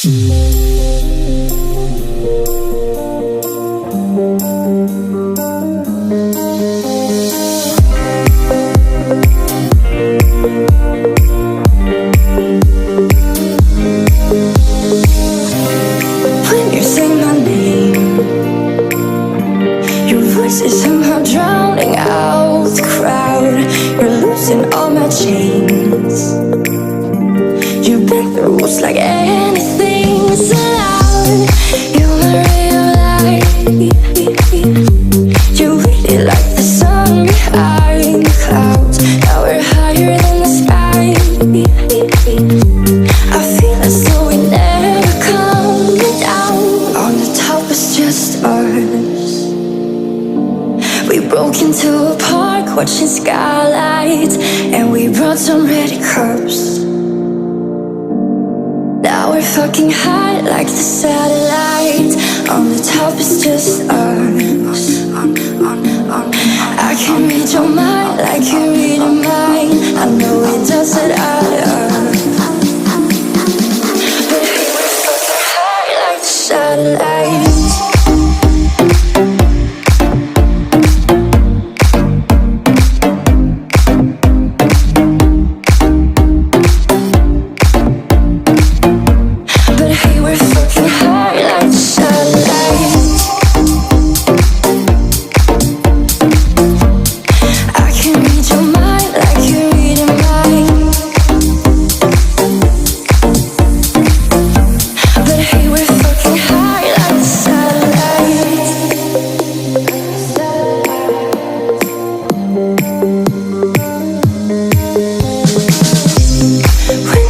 When you say my name, your voice is somehow drowning out the crowd. You're losing all my chains. You've been through what's like anything's allowed. You're my real life. You're really like the sun behind the clouds. Now we're higher than the sky. I feel as though we never come down. On the top is just us. We broke into a park watching skylights, and we brought some ready cups. Now we're fucking high like the satellites. On the top is just us. I can read your mind like you're reading mine. I know it doesn't add up. But hey, we're fucking high like the satellites.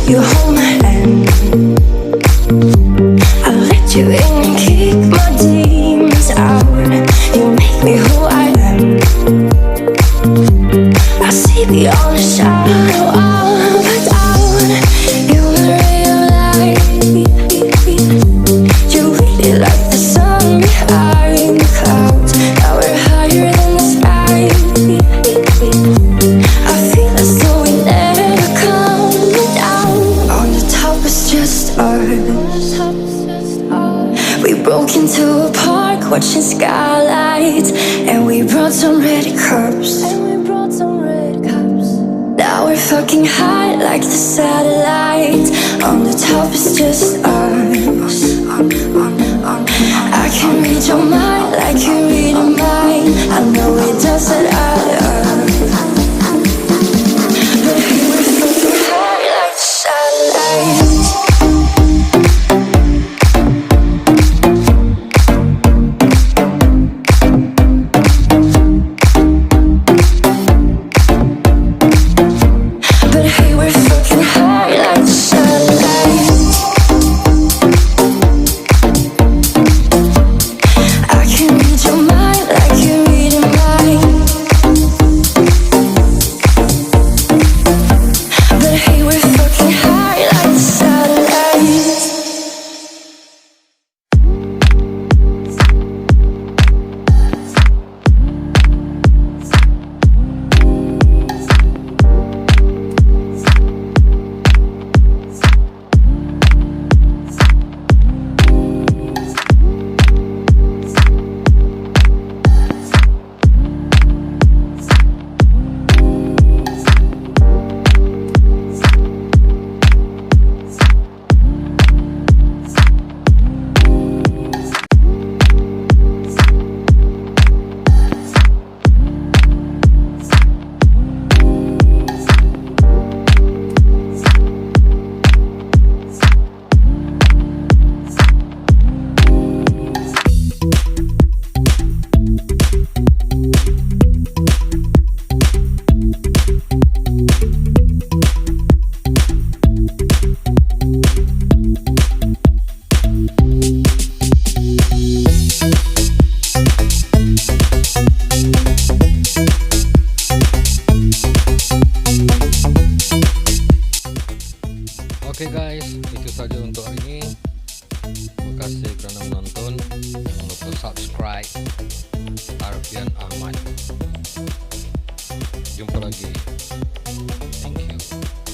You hold my hand, I let you in and kick my demons out. You make me who I am. I see beyond the shadow of a doubt. You're my real life. You're really like the sun behind the clouds. Now we're higher than the sky. I feel as though we never come down. On the top is just us. We broke into a park watching skylights, and we brought some ready cups. Now we're fucking high like the satellites. On the top is just us. I can read your mind like you're reading mine. I know it doesn't add up. But hey, we're fucking high like the satellites. But hey, we're fucking high like the satellites. I can read your mind like you're reading mine. But hey, we're fucking high like the satellites. Oke guys, itu saja untuk hari ini. Terima kasih kerana menonton. Jangan lupa subscribe. Rfian Ahmad. Jumpa lagi. Thank you.